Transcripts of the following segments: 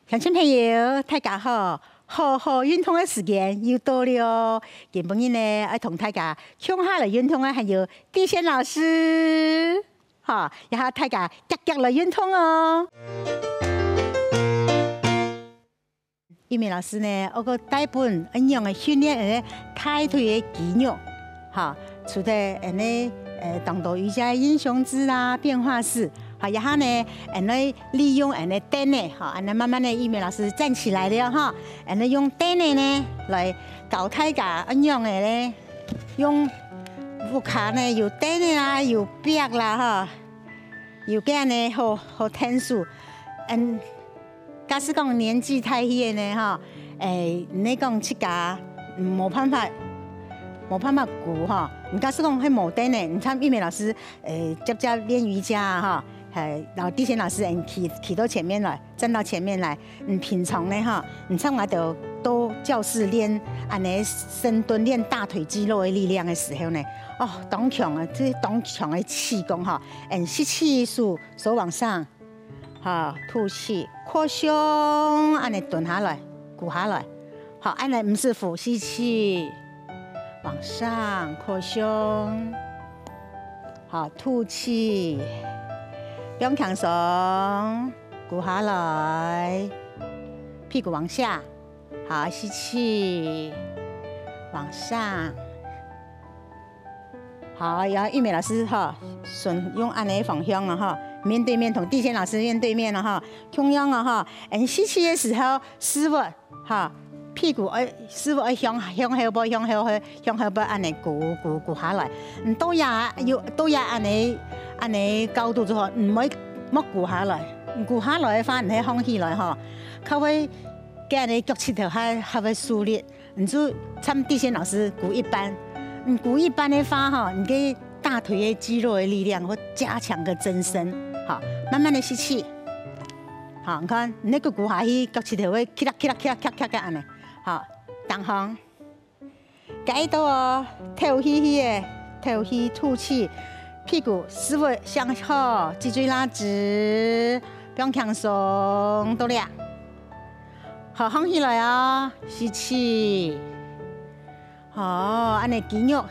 乡亲朋友，大家好！好运动的时间又到了，今日呢，要同大家唱下来运动啊，还有地仙老师，哈，然后大家夹来运动哦。玉梅老师呢，我个带本一样的训练的抬腿的肌肉，哈，除了动作瑜伽英雄姿啦、变化式。好，然后呢，利用凳呢，好，慢慢的，玉梅老师站起来了哈，用凳呢来教大家一样的呢，用副卡呢有凳啦，有壁啦哈，有这样呢好天数，假使讲年纪太远呢哈，你讲去家冇办法顾哈，你假使讲喺冇凳呢，你看玉梅老师接练瑜伽啊哈。然后地仙老师骑到前面来，站到前面来。平常呢哈，像我都教室练深蹲练大腿肌肉的力量的时候呢，哦，当强啊，这当强的气功哈。吸气手往上，好，吐气扩胸，蹲下来，鼓下来。好，不是腹吸气，往上扩胸，好，吐气。不用强松，鼓下来，屁股往下，好，吸气，往上，好，然后玉梅老师哈，顺用的方向了哈，面对面同地仙老师面对面了哈，同样了哈，吸气的时候，师傅哈，屁股师傅向后背鼓下来，都高度之后，唔好鼓下来，鼓下来的话，你放起来哈，较会嘅脚趾头较会疏裂，你就参地仙老师鼓一般，鼓一般的话哈，你给大腿的肌肉的力量会加强个增生，好，慢慢的吸气，好，你看那个鼓下去，脚趾头会咔个安尼，好，当行，改到哦，透气的，透气吐气。屁股师傅向后，脊椎拉直，不用强松，都亮。好，放起来啊，吸气。好，肌肉，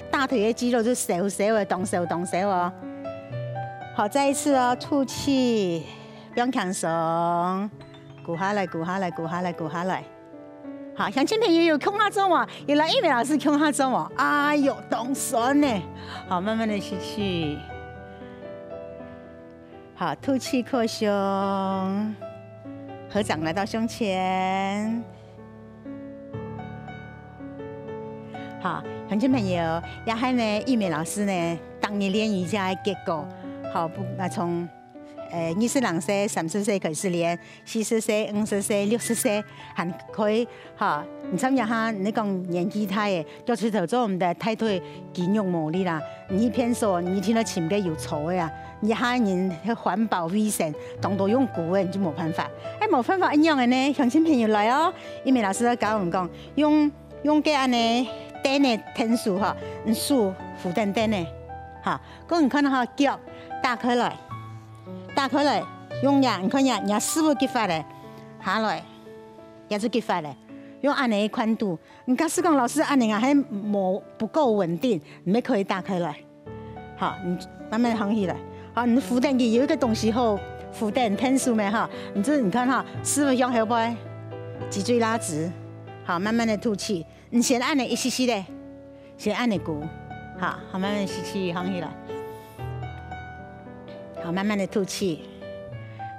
大腿的肌肉就收的，动手哦。好，再一次哦，吐气，不用强松，鼓下来。好，乡亲朋友有空下做嘛？有来玉梅老师空下做嘛？哎呦，动酸呢！好，慢慢的吸气，好，吐气扩胸，合掌来到胸前。好，乡亲朋友，然后呢，玉梅老师呢，当年练瑜伽的结果，好不？从20岁、30岁开始练，40岁、50岁、60岁还可以哈。你参加下，你讲年纪大的，脚趾头做我们的抬腿肌肉磨力啦。你一偏手，你听到前面有错的呀，你喊人环保卫生，当都用鼓的，你就没办法。没办法一样的呢，乡亲朋友来哦，因为老师教我们讲，用这样的凳的天数哈，数扶凳的哈，咁你看到哈脚打开来。用你看人师傅结法嘞，下来也是结法嘞，用安尼宽度。你假使讲老师安尼还不够稳定，你可以打开来。好，你慢慢放起来。好，你扶凳有一个东西后，扶凳天数没哈？你看哈，师傅向后背，脊椎拉直。好，慢慢的吐气。你先按你一吸吸的，先按你鼓。好，慢慢吸气放起来。好，慢慢的吐气，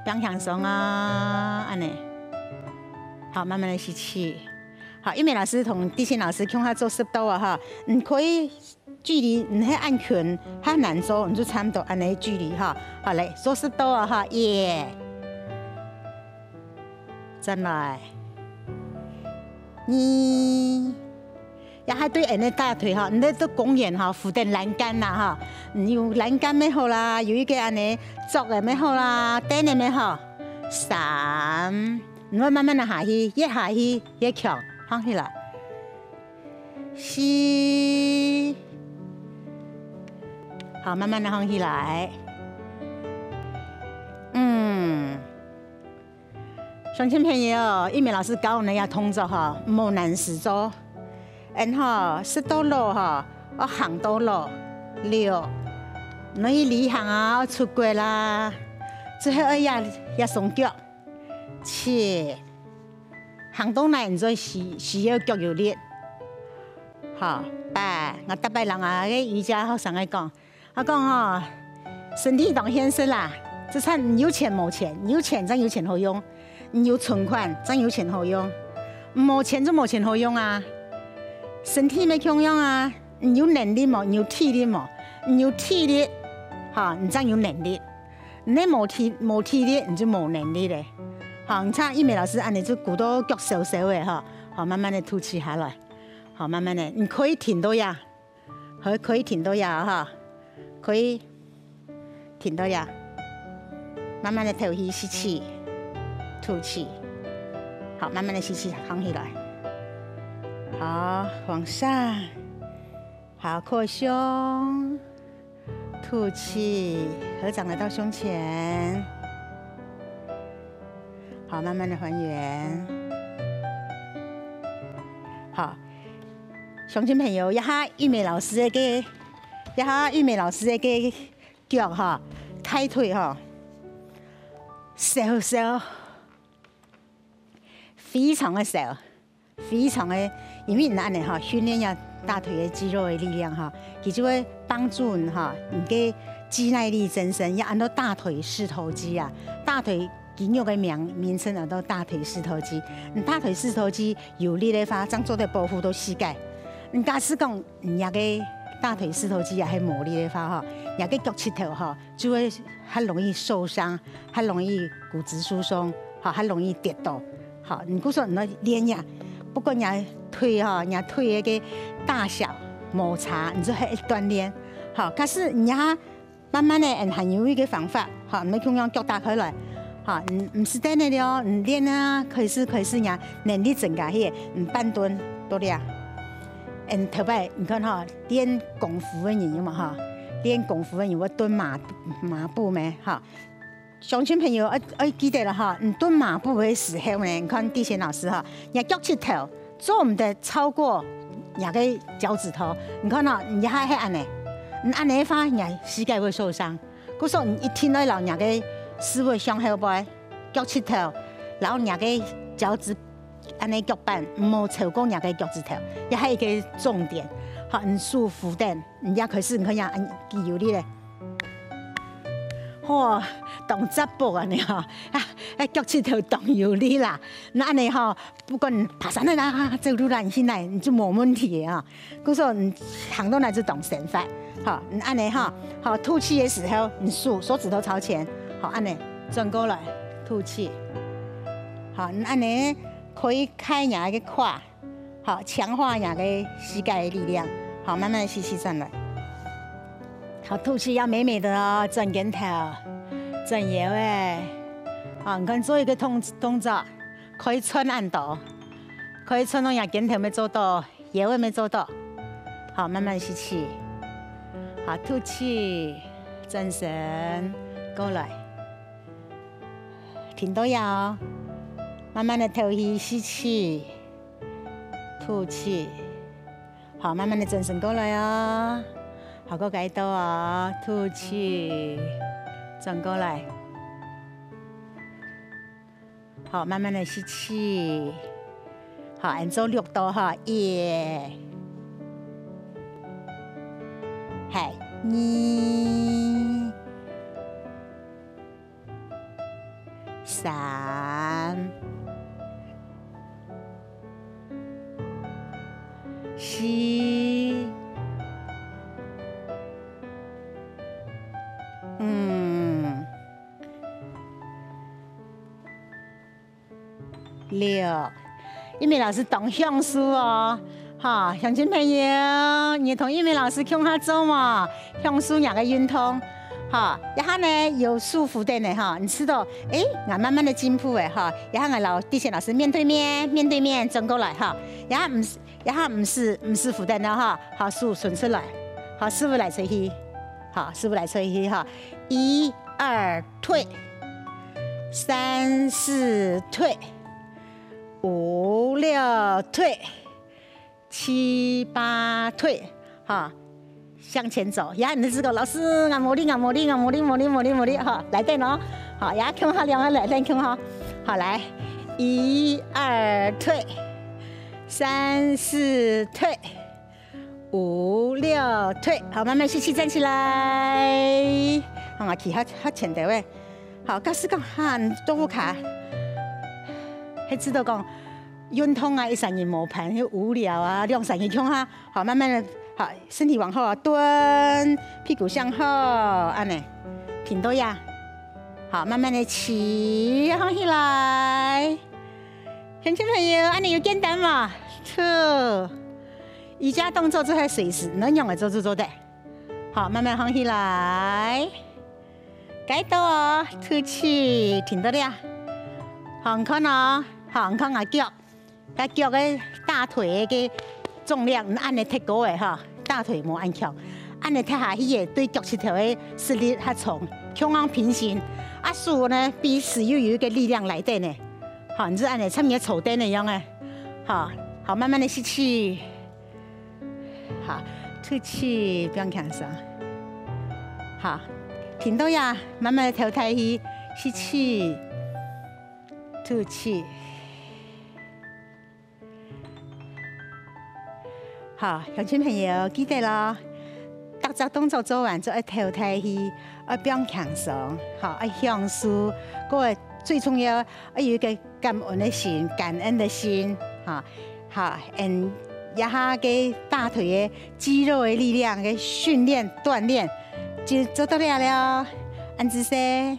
不要强松啊，安尼。好，慢慢的吸气。好，玉梅老师同地仙老师向下做10度啊哈，你可以距离你喺按拳还难做，你就差不多安尼距离哈。好嘞，做10度啊哈，耶！再来，你。也还对人的大腿哈，你在这公园哈，扶凳栏杆啦哈，有栏杆咩好啦，有一个安尼竹的咩好啦，凳的咩好，3，你会慢慢的下去，越下去越强，放起来，4，好，慢慢的放起来。乡亲朋友，玉美老师教我们要通作哈，莫难事做。10多路哈，我行多路6，你旅行啊，出国啦，最后也松脚7，行到哪你做需要脚有力。好8，我搭摆人啊，个瑜伽学生来讲，我讲哈，身体当先生啦，只差你有钱没钱，有钱咱有钱好用。你有存款，咱有钱好用；没钱就没钱好用啊。身体没强用啊，你有能力冇？你有体力冇？你有体力，哈，你才有能力。你冇体力，你就冇能力嘞。好，你看玉美老师按你就鼓到脚收收的哈，好，慢慢的吐气下来，好，慢慢的，你可以停到呀，可以停到呀哈，可以停到呀，慢慢的透气吸气。吐气，好，慢慢的吸气，扛起来，好，往上，好，扩胸，吐气，合掌来到胸前，好，慢慢的还原，好，乡亲朋友，一下玉美老师的脚哈，抬腿哈，收收。非常的少，非常的，因为你安尼哈训练呀大腿的肌肉的力量哈，它就会帮助你哈，你的肌耐力增生。要按照大腿四头肌啊，大腿肌肉的名称叫做大腿四头肌。你大腿四头肌有力的话，将做的保护到膝盖。你假使讲你那个大腿四头肌也系无力的话哈，那个脚趾头哈就会很容易受伤，很容易骨质疏松，好，很容易跌倒。好，你如说你要练呀，不过人腿哈，人腿那个大小摩擦，你就很锻炼。好，可是你要慢慢的，还有一个方法，好，你同样脚打开来，好，唔是在那里哦，你练啊，可以是人能力增加些，半蹲多练。特别你看哈，练功夫的人有嘛哈，练功夫的人我蹲马步没哈。乡亲朋友，记得了哈，你蹲马步的时候呢，你看地贤老师哈，你脚趾头做唔得超过那个脚趾头，你看到你还按呢，你按呢话，你膝盖会受伤。故说你一听到老那个师傅向后背脚趾头，然后那个脚趾按呢脚板冇超过那个脚趾头，也还一个重点。好，你舒服的，人家可是你看呀，有力嘞。哇，动脚步啊你哈，脚趾头动有力啦。那你哈，不管爬山的啦，走路啦，你现在你就没问题啊。故说你行到哪就动身法，好，你按你哈，好吐气的时候，你手指头朝前，好按你转过来吐气。好，你按你可以开两个胯，好强化两个膝盖的力量，好慢慢的吸气转来。好，吐气要美美的哦，转跟头，转腰哎。好，你看做一个动作，可以穿按到，可以穿到牙跟头没做到，腰也没做到。好，慢慢吸气，好吐气，转身过来，停到腰，慢慢的透气吸气，吐气，好，慢慢的转身过来哦。好个改到啊，吐气，转过来。好，慢慢的吸气。好，按照6度哈，1，嗨，2，3，4，6，玉美老师懂向书哦，哈，乡亲朋友，你同玉美老师共下做嘛？向书两个运动，哈，然后呢有舒服的呢哈，你知道，我慢慢的进步哎哈，然后我地贤老师面对面转过来哈，然后唔是负担的哈，好手顺出来，好师傅来吹气，好，师傅来吹嘘哈，1、2退，3、4退，5、6退，7、8退，哈，向前走。呀，你的这个老师按摩力，哈，来对咯，好，呀，看好两个来对，看好，好来，1、2退，3、4退。5、6退，好，慢慢吸气，站起来。好，我起好前头诶。好，假使讲多副卡，还知道讲运动啊，一三年磨盘，又无聊啊，2、3日哈。好，慢慢的，好，身体往后蹲，屁股向后，安尼，挺多呀。好，慢慢的起，好起来。乡亲朋友，安尼有简单嘛？错。瑜伽动作这还随时能用的做的，好，慢慢放起来，该到哦，吐气，停到了，放空哦，放空啊脚，把脚的大腿的重量按你踢高的哈，大腿莫按强，按你踢下去的对脚趾头的施力较重，胸往平行，啊手呢比使又有一个力量来的呢，好，你是按你差不多手灯那样的，好，好，慢慢的吸气。好，吐气，不用强伤。好，停到呀，慢慢的头抬起，吸气，吐气。好，乡亲朋友记得咯，各只动作做完，就要头抬起，要不用强伤。好，要享受，个最重要要有一个感恩的心，感恩的心。好，好，压下给大腿的肌肉的力量给训练锻炼，就做到了。按姿势。